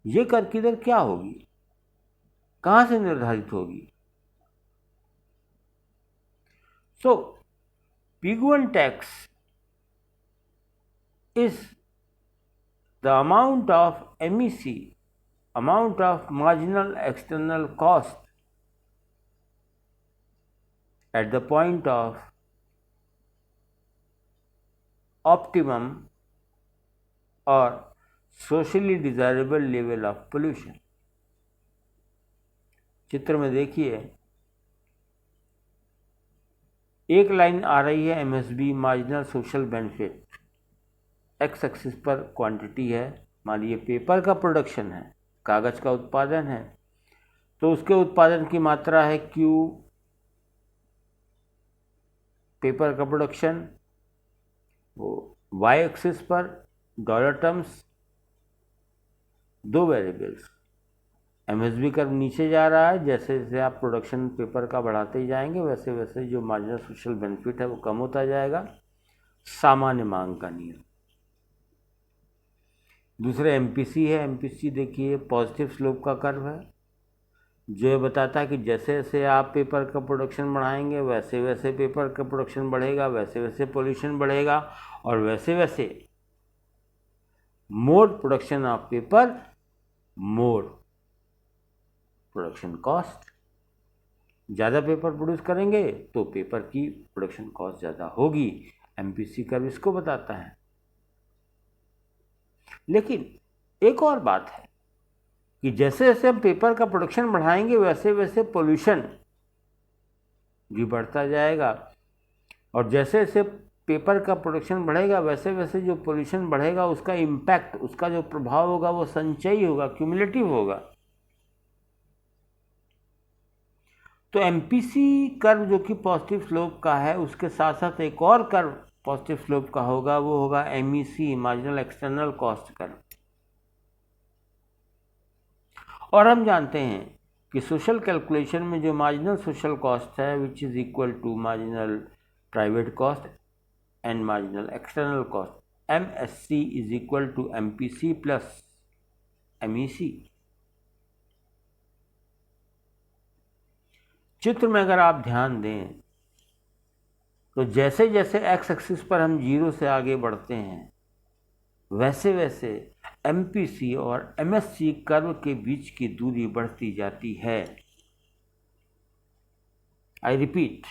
ये कर की दर क्या होगी, कहां से निर्धारित होगी? So pig 1 tax is the amount of MEC, amount of marginal external cost at the point of optimum और socially desirable level of pollution. चित्र में देखिए एक लाइन आ रही है MSB, marginal social benefit, x axis पर क्वांटिटी है, मान लीजिए पेपर का प्रोडक्शन है, कागज का उत्पादन है, तो उसके उत्पादन की मात्रा है Q, पेपर का प्रोडक्शन, वो y एक्सिस पर डॉलर टर्म्स, दो वेरिएबल्स, MSB कर्व नीचे जा रहा है, जैसे जैसे आप प्रोडक्शन पेपर का बढ़ाते ही जाएंगे वैसे वैसे जो मार्जिनल सोशल बेनिफिट है वो कम होता जाएगा, सामान्य मांग का नियम। दूसरे MPC है, MPC देखिए पॉजिटिव स्लोप का कर्व है, जो ये बताता है कि जैसे जैसे आप पेपर का प्रोडक्शन बढ़ाएंगे वैसे वैसे पेपर का प्रोडक्शन बढ़ेगा, वैसे वैसे पोल्यूशन बढ़ेगा, और वैसे वैसे more production of paper more production cost. ज़्यादा पेपर प्रोड्यूस करेंगे तो पेपर की प्रोडक्शन कॉस्ट ज़्यादा होगी, MPC कर्व इसको बताता है। लेकिन एक और बात है कि जैसे जैसे हम पेपर का प्रोडक्शन बढ़ाएंगे वैसे वैसे पोल्यूशन भी बढ़ता जाएगा, और जैसे जैसे पेपर का प्रोडक्शन बढ़ेगा वैसे वैसे जो पोल्यूशन बढ़ेगा उसका इम्पैक्ट, उसका जो प्रभाव होगा वो संचयी होगा, क्यूमुलेटिव होगा। तो MPC कर्व जो कि पॉजिटिव स्लोप का है, उसके साथ साथ एक और कर्व पॉजिटिव स्लोप का होगा, वो होगा MEC, marginal external cost curve. और हम जानते हैं कि सोशल कैलकुलेशन में जो मार्जिनल सोशल कॉस्ट है which is equal to marginal private cost and marginal external cost, MSC is equal to MPC plus MEC। चित्र में अगर आप ध्यान दें तो जैसे जैसे एक्स एक्सिस पर हम 0 से आगे बढ़ते हैं वैसे वैसे MPC और MSC कर्व के बीच की दूरी बढ़ती जाती है। आई रिपीट,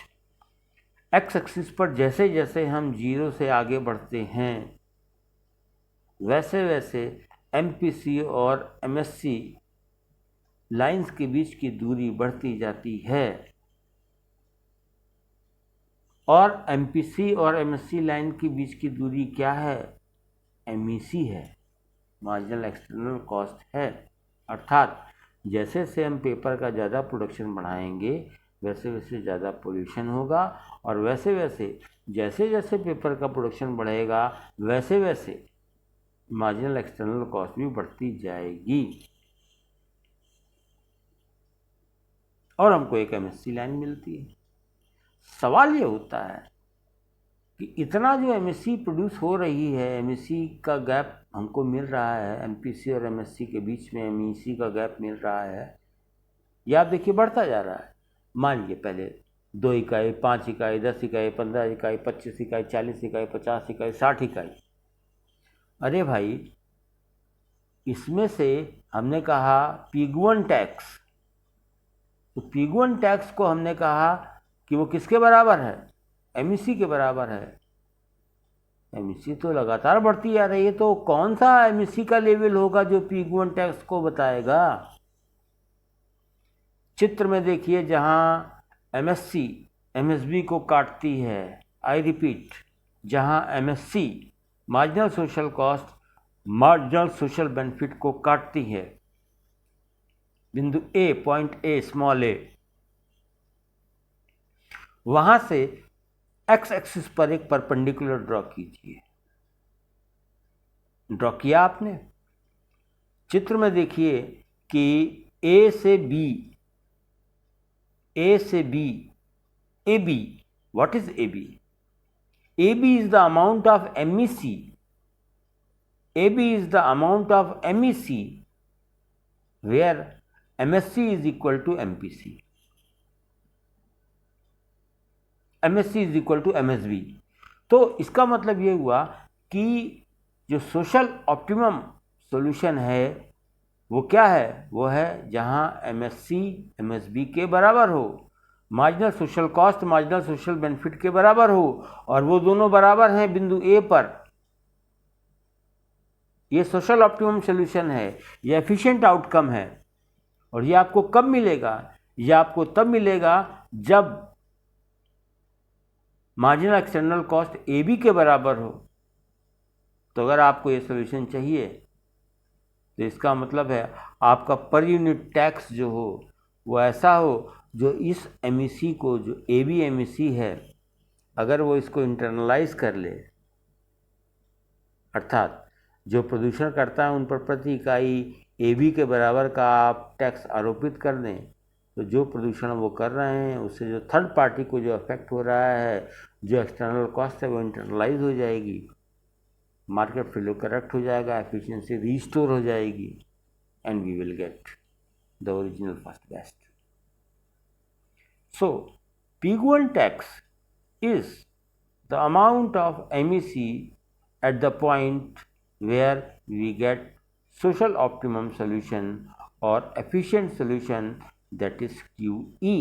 एक्स एक्सिस पर जैसे जैसे हम 0 से आगे बढ़ते हैं वैसे वैसे MPC और MSC लाइंस के बीच की दूरी बढ़ती जाती है, और MPC और MSC लाइन के बीच की दूरी क्या है? MEC है, मार्जिनल एक्सटर्नल कॉस्ट है। अर्थात जैसे से हम पेपर का ज़्यादा प्रोडक्शन बढ़ाएंगे वैसे वैसे ज़्यादा पोल्यूशन होगा, और वैसे वैसे जैसे जैसे पेपर का प्रोडक्शन बढ़ेगा वैसे वैसे मार्जिनल एक्सटर्नल कॉस्ट भी बढ़ती जाएगी, और हमको एक MSC लाइन मिलती है। सवाल ये होता है कि इतना जो MSC प्रोड्यूस हो रही है, MSC का गैप हमको मिल रहा है, MPC और MSC के बीच में MEC का गैप मिल रहा है, ये आप देखिए बढ़ता जा रहा है। मान लीजिए पहले 2 इकाई, 5 इकाई, 10 इकाई, 15 इकाई, 25 इकाई, 40 इकाई, 50 इकाई, 60 इकाई। अरे भाई, इसमें से हमने कहा pig 1 टैक्स, तो pig 1 टैक्स को हमने कहा कि वो किसके बराबर है? MEC के बराबर है। एमिसी तो लगातार बढ़ती आ रही है, तो कौन सा एमिसी का लेवल होगा जो पीक 1 टैक्स को बताएगा? चित्र में देखिए, जहां एमएससी एमएसबी को काटती है, आई रिपीट, जहां MSc marginal social cost marginal social benefit को काटती है, बिंदु ए, पॉइंट ए, स्मॉल ए, वहां से एक्स एक्सिस पर एक परपेंडिकुलर ड्रॉ कीजिए। ड्रॉ किया आपने? चित्र में देखिए कि ए से B, A B, what is A B? A B is the amount of MEC, A B is the amount of MEC where MSC is equal to MPC, MSC is equal to MSB. तो इसका मतलब ये हुआ कि जो social optimum solution है वो क्या है? वो है जहां एमएससी एमएसबी के बराबर हो, marginal social cost marginal social benefit के बराबर हो, और वो दोनों बराबर हैं बिंदु ए पर। ये सोशल ऑप्टिमम सॉल्यूशन है, ये एफिशिएंट आउटकम है। और ये आपको कब मिलेगा? ये आपको तब मिलेगा जब marginal external cost A B के बराबर हो। तो अगर आपको ये सॉल्यूशन चाहिए तो इसका मतलब है आपका पर यूनिट टैक्स जो हो वो ऐसा हो जो इस एमईसी को, जो ए बी एमईसी है, अगर वो इसको इंटरनलाइज कर ले, अर्थात जो प्रदूषण करता है उन पर प्रति इकाई ए बी के बराबर का आप टैक्स आरोपित कर दें, तो जो प्रदूषण वो कर रहे हैं उससे जो थर्ड पार्टी को जो इफेक्ट हो रहा है, जो एक्सटर्नल कॉस्ट है, वो इंटरनलाइज हो जाएगी, मार्केट फ्लो करेक्ट हो जाएगा, एफिशिएंसी रीस्टोर हो जाएगी, and we will get the original first best. So peak 1 tax is the amount of MEC at the point where we get social optimum solution or efficient solution, that is QE.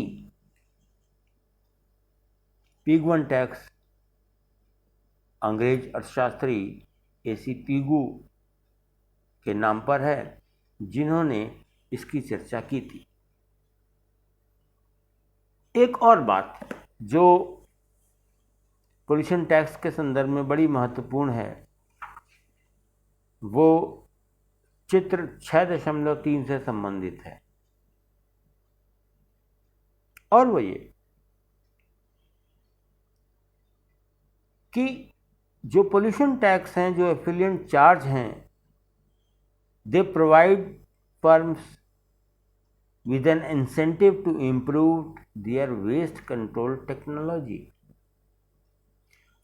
Peak 1 tax अंग्रेज अर्थशास्त्री AC Pigou के नाम पर है, जिन्होंने इसकी चर्चा की थी। एक और बात जो पोल्यूशन टैक्स के संदर्भ में बड़ी महत्वपूर्ण है, वो चित्र 6.3 से संबंधित है, और वो ये कि जो पोल्यूशन टैक्स हैं, जो एफिलिएंट चार्ज हैं, they provide firms with an incentive to improve their waste control technology।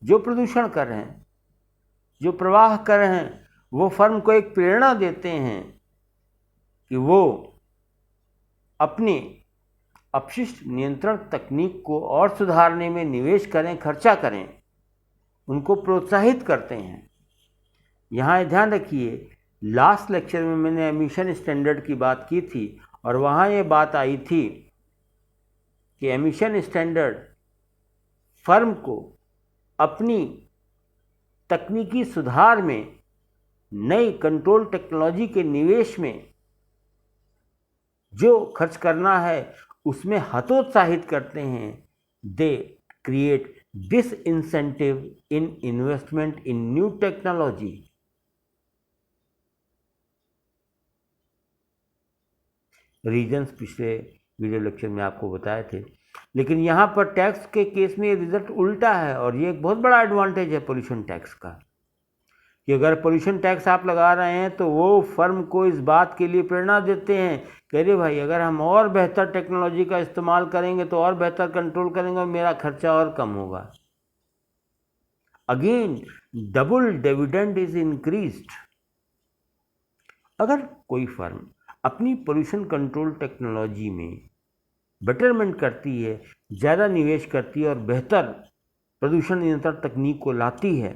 जो प्रदूषण कर रहे हैं, जो प्रवाह कर रहे हैं, वो फर्म को एक प्रेरणा देते हैं कि वो अपनी अपशिष्ट नियंत्रण तकनीक को और सुधारने में निवेश करें, खर्चा करें, उनको प्रोत्साहित करते हैं। यहाँ ध्यान रखिए, लास्ट लेक्चर में मैंने एमिशन स्टैंडर्ड की बात की थी, और वहाँ ये बात आई थी कि एमिशन स्टैंडर्ड फर्म को अपनी तकनीकी सुधार में, नई कंट्रोल टेक्नोलॉजी के निवेश में जो खर्च करना है उसमें हतोत्साहित करते हैं। They create disincentive in investment in new technology. Reasons पिछले वीडियो लेक्चर में आपको बताए थे, लेकिन यहाँ पर टैक्स के केस में ये रिजल्ट उल्टा है, और ये एक बहुत बड़ा एडवांटेज है पोल्यूशन टैक्स का, कि अगर पोल्यूशन टैक्स आप लगा रहे हैं तो वो फर्म को इस बात के लिए प्रेरणा देते हैं कि अरे भाई, अगर हम और बेहतर टेक्नोलॉजी का इस्तेमाल करेंगे तो और बेहतर कंट्रोल करेंगे और मेरा खर्चा और कम होगा। Again double dividend is increased. अगर कोई फर्म अपनी पोल्यूशन कंट्रोल टेक्नोलॉजी में बेटरमेंट करती है, ज़्यादा निवेश करती है और बेहतर प्रदूषण नियंत्रण तकनीक को लाती है,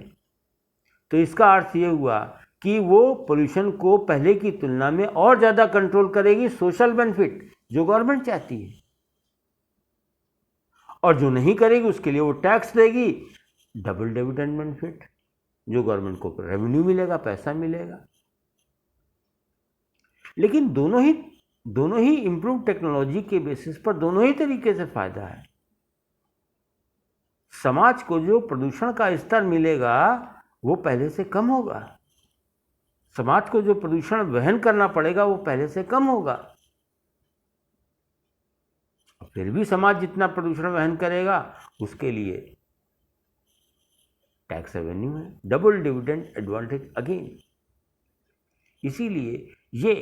तो इसका अर्थ ये हुआ कि वो पोल्यूशन को पहले की तुलना में और ज़्यादा कंट्रोल करेगी, सोशल बेनिफिट जो गवर्नमेंट चाहती है, और जो नहीं करेगी उसके लिए वो टैक्स देगी, डबल डिविडेंड बेनिफिट। जो गवर्नमेंट को रेवेन्यू मिलेगा, पैसा मिलेगा। लेकिन दोनों ही इम्प्रूव टेक्नोलॉजी के बेसिस पर दोनों ही तरीके से फायदा है। समाज को जो प्रदूषण का स्तर मिलेगा वो पहले से कम होगा, समाज को जो प्रदूषण वहन करना पड़ेगा वो पहले से कम होगा। फिर भी समाज जितना प्रदूषण वहन करेगा उसके लिए टैक्स रेवेन्यू है, डबल डिविडेंड एडवांटेज अगेन। इसीलिए ये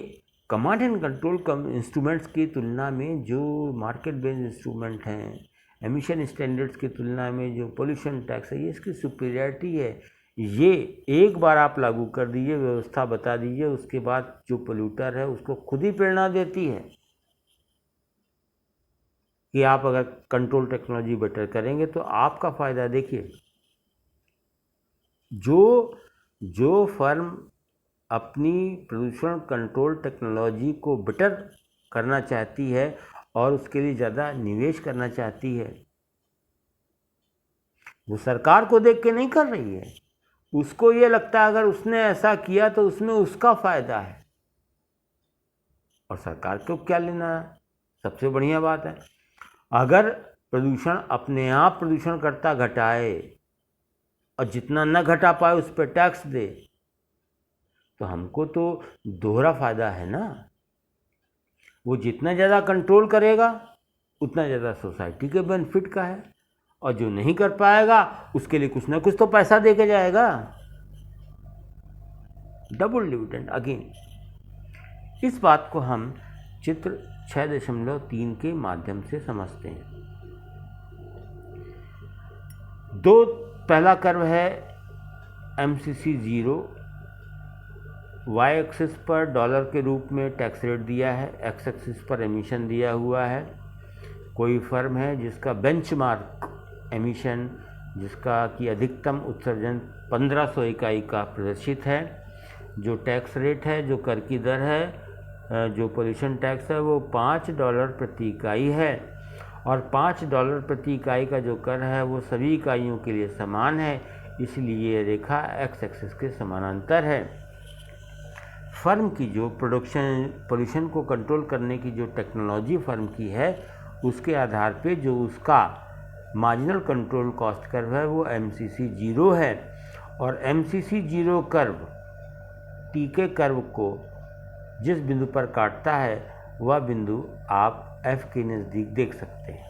कमांड एंड कंट्रोल इंस्ट्रूमेंट्स की तुलना में जो मार्केट बेस्ड इंस्ट्रूमेंट हैं, एमिशन स्टैंडर्ड्स की तुलना में जो पोल्यूशन टैक्स है, ये इसकी सुपीरियरिटी है। ये एक बार आप लागू कर दीजिए, व्यवस्था बता दीजिए, उसके बाद जो पोल्यूटर है उसको खुद ही प्रेरणा देती है कि आप अगर कंट्रोल टेक्नोलॉजी बेटर करेंगे तो आपका फ़ायदा। देखिए, जो फर्म अपनी प्रदूषण कंट्रोल टेक्नोलॉजी को बेटर करना चाहती है और उसके लिए ज़्यादा निवेश करना चाहती है, वो सरकार को देख के नहीं कर रही है। उसको ये लगता है अगर उसने ऐसा किया तो उसमें उसका फ़ायदा है, और सरकार को क्या लेना है। सबसे बढ़िया बात है, अगर प्रदूषण अपने आप प्रदूषणकर्ता घटाए और जितना न घटा पाए उस पर टैक्स दे, तो हमको तो दोहरा फ़ायदा है ना। वो जितना ज़्यादा कंट्रोल करेगा उतना ज़्यादा सोसाइटी के बेनिफिट का है, और जो नहीं कर पाएगा उसके लिए कुछ ना कुछ तो पैसा दे के जाएगा। Double dividend again. इस बात को हम चित्र 6.3 के माध्यम से समझते हैं। पहला कर्व है MCC 0, वाई एक्सिस पर डॉलर के रूप में टैक्स रेट दिया है, एक्स एक्सिस पर एमिशन दिया हुआ है। कोई फर्म है जिसका बेंचमार्क एमिशन, जिसका कि अधिकतम उत्सर्जन 1500 इकाई का प्रदर्शित है, जो टैक्स रेट है, जो कर की दर है, जो पोल्यूशन टैक्स है वो $5 प्रति इकाई है, और $5 प्रति इकाई का जो कर है वो सभी इकाइयों के लिए समान है, इसलिए रेखा एक्स एक्सिस के समानांतर है। फर्म की जो पोल्यूशन को कंट्रोल करने की जो टेक्नोलॉजी फर्म की है, उसके आधार पे जो उसका मार्जिनल कंट्रोल कॉस्ट कर्व है वो MCC 0 है, और MCC 0 कर्व टी के कर्व को जिस बिंदु पर काटता है वह बिंदु आप F के नज़दीक देख सकते हैं।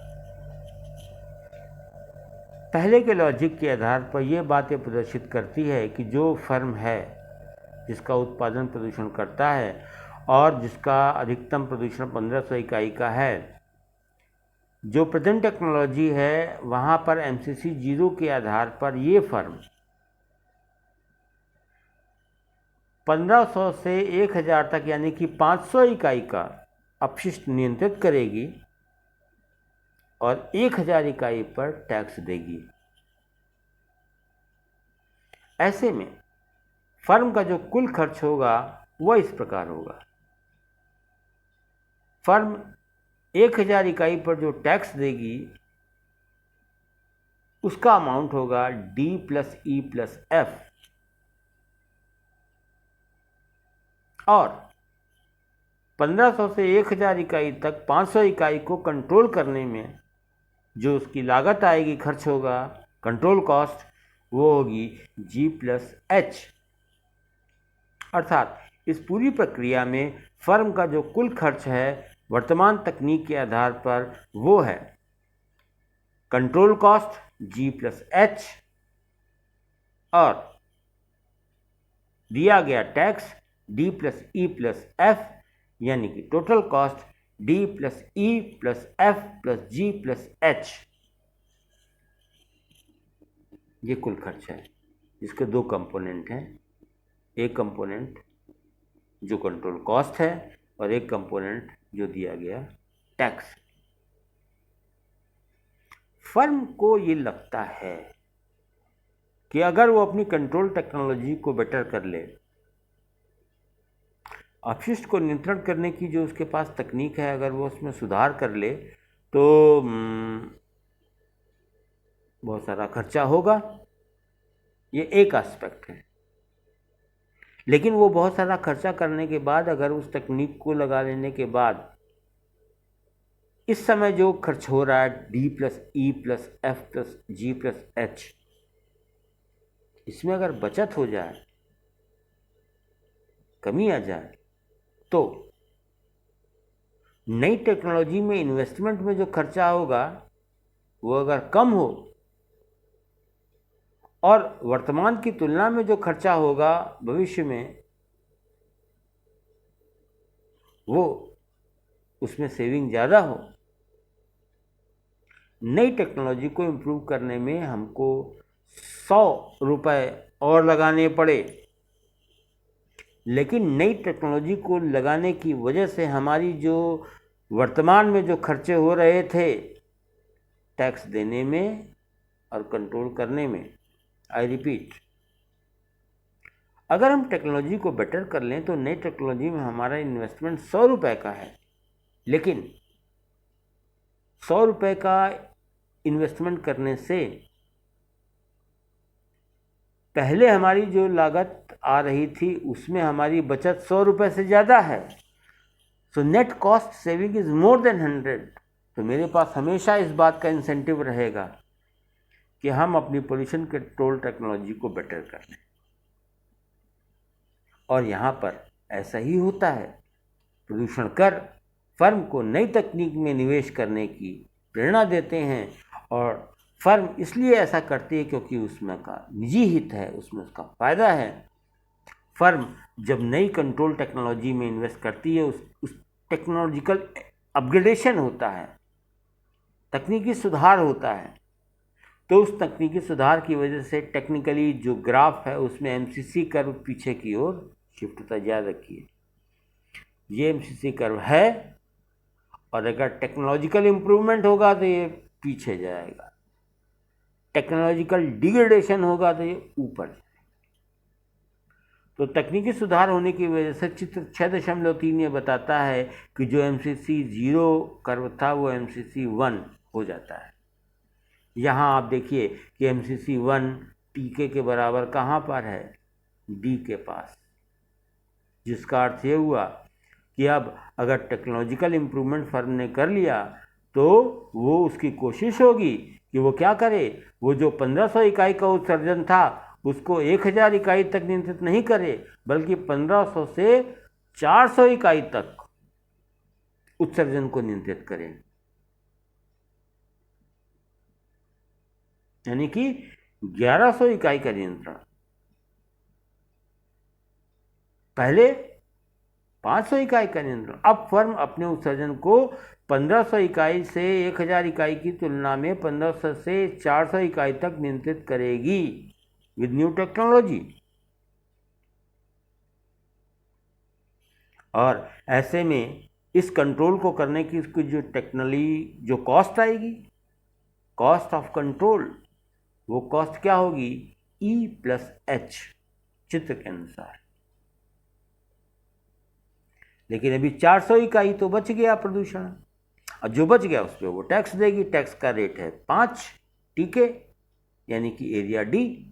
पहले के लॉजिक के आधार पर यह बातें प्रदर्शित करती है कि जो फर्म है जिसका उत्पादन प्रदूषण करता है और जिसका अधिकतम प्रदूषण 1500 इकाई का है, जो प्रेजेंट टेक्नोलॉजी है वहाँ पर MCC 0 के आधार पर ये फर्म 1500 से 1000 तक यानी कि 500 इकाई का अपशिष्ट नियंत्रित करेगी और 1000 इकाई पर टैक्स देगी। ऐसे में फर्म का जो कुल खर्च होगा वह इस प्रकार होगा। फर्म 1000 इकाई पर जो टैक्स देगी उसका अमाउंट होगा D+E+F, और 1500 से 1000 इकाई तक 500 इकाई को कंट्रोल करने में जो उसकी लागत आएगी, खर्च होगा, कंट्रोल कॉस्ट, वो होगी G+H। अर्थात इस पूरी प्रक्रिया में फर्म का जो कुल खर्च है वर्तमान तकनीक के आधार पर वो है कंट्रोल कॉस्ट G+H और दिया गया टैक्स D+E+F, यानी कि टोटल कॉस्ट D+E+F+G+H। ये कुल खर्च है जिसके दो कंपोनेंट हैं, एक कंपोनेंट जो कंट्रोल कॉस्ट है और एक कंपोनेंट जो दिया गया टैक्स। फर्म को ये लगता है कि अगर वो अपनी कंट्रोल टेक्नोलॉजी को बेटर कर ले, अपशिष्ट को नियंत्रण करने की जो उसके पास तकनीक है अगर वो उसमें सुधार कर ले तो बहुत सारा खर्चा होगा, ये एक एस्पेक्ट है। लेकिन वो बहुत सारा खर्चा करने के बाद, अगर उस तकनीक को लगा लेने के बाद इस समय जो खर्च हो रहा है D+E+F+G+H, इसमें अगर बचत हो जाए, कमी आ जाए, तो नई टेक्नोलॉजी में इन्वेस्टमेंट में जो खर्चा होगा वो अगर कम हो और वर्तमान की तुलना में जो खर्चा होगा भविष्य में, वो उसमें सेविंग ज़्यादा हो। नई टेक्नोलॉजी को इम्प्रूव करने में हमको 100 रुपये और लगाने पड़े, लेकिन नई टेक्नोलॉजी को लगाने की वजह से हमारी जो वर्तमान में जो खर्चे हो रहे थे टैक्स देने में और कंट्रोल करने में, आई रिपीट, अगर हम टेक्नोलॉजी को बेटर कर लें तो नई टेक्नोलॉजी में हमारा इन्वेस्टमेंट 100 रुपये का है, लेकिन 100 रुपये का इन्वेस्टमेंट करने से पहले हमारी जो लागत आ रही थी उसमें हमारी बचत 100 रुपये से ज़्यादा है। So net cost saving is more than 100। तो मेरे पास हमेशा इस बात का इंसेंटिव रहेगा कि हम अपनी पोल्यूशन कंट्रोल टेक्नोलॉजी को बेटर कर लें। और यहाँ पर ऐसा ही होता है। प्रदूषण कर फर्म को नई तकनीक में निवेश करने की प्रेरणा देते हैं, और फर्म इसलिए ऐसा करती है क्योंकि उसमें का निजी हित है, उसमें उसका फ़ायदा है। फर्म जब नई कंट्रोल टेक्नोलॉजी में इन्वेस्ट करती है, उस टेक्नोलॉजिकल अपग्रेडेशन होता है, तकनीकी सुधार होता है, तो उस तकनीकी सुधार की वजह से टेक्निकली जो ग्राफ है उसमें एमसीसी कर्व पीछे की ओर शिफ्ट होता है। याद रखिए, ये एमसीसी कर्व है, और अगर टेक्नोलॉजिकल इम्प्रूवमेंट होगा तो ये पीछे जाएगा, टेक्नोलॉजिकल डिग्रेडेशन होगा तो ये ऊपर जाएगा। तो तकनीकी सुधार होने की वजह से चित्र 6.3 ये बताता है कि जो एमसीसी 0 कर्व था वो एमसीसी 1 हो जाता है। यहाँ आप देखिए कि एमसीसी 1 टीके के बराबर कहाँ पर है? डी के पास, जिसका अर्थ ये हुआ कि अब अगर टेक्नोलॉजिकल इम्प्रूवमेंट फर्म ने कर लिया तो वो उसकी कोशिश होगी कि वो क्या करे, वो जो 1500 इकाई का उत्सर्जन था उसको 1000 इकाई तक नियंत्रित नहीं करे, बल्कि 1500 से 400 इकाई तक उत्सर्जन को नियंत्रित करें। यानी कि 1100 इकाई का नियंत्रण। पहले 500 इकाई का नियंत्रण। अब फर्म अपने उत्सर्जन को 1500 इकाई से 1000 इकाई की तुलना में 1500 से 400 इकाई तक नियंत्रित करेगी विद न्यू टेक्नोलॉजी। और ऐसे में इस कंट्रोल को करने की इसकी जो टेक्नोलॉजी जो कॉस्ट आएगी, कॉस्ट ऑफ कंट्रोल, वो कॉस्ट क्या होगी? E+H चित्र के अनुसार। लेकिन अभी 400 इकाई तो बच गया प्रदूषण, और जो बच गया उस पर वो टैक्स देगी। टैक्स का रेट है 5 टीके, यानी कि एरिया डी।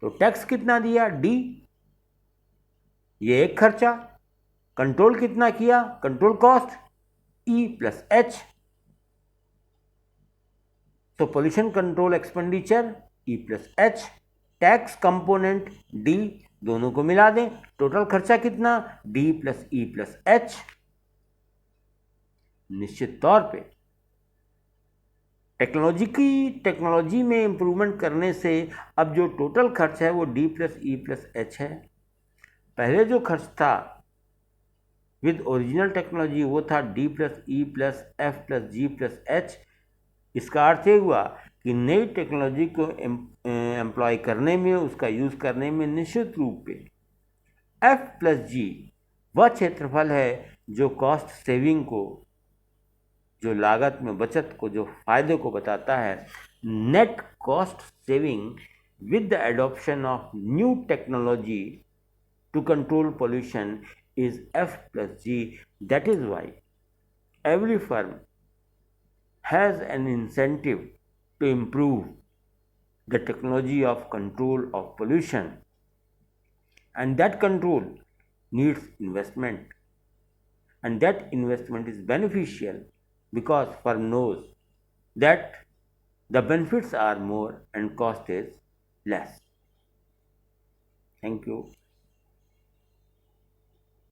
तो टैक्स कितना दिया? डी, ये एक खर्चा। कंट्रोल कितना किया? Control cost E+H। तो pollution control expenditure E+H, tax component D, दोनों को मिला दें, टोटल खर्चा कितना? D+E+H। निश्चित तौर पे टेक्नोलॉजी में इंप्रूवमेंट करने से अब जो टोटल खर्च है वो D+E+H है। पहले जो खर्च था विद ओरिजिनल टेक्नोलॉजी वो था D+E+F+G+H। इसका अर्थ ये हुआ कि नई टेक्नोलॉजी को एम्प्लॉय करने में, उसका यूज़ करने में निश्चित रूप पे F+G वह क्षेत्रफल है जो कॉस्ट सेविंग को, जो लागत में बचत को, जो फायदे को बताता है। Net cost saving with the adoption of new technology to control pollution is F+G. That is why every firm has an incentive to improve the technology of control of pollution, and that control needs investment, and that investment is beneficial because firm knows that the benefits are more and cost is less. Thank you.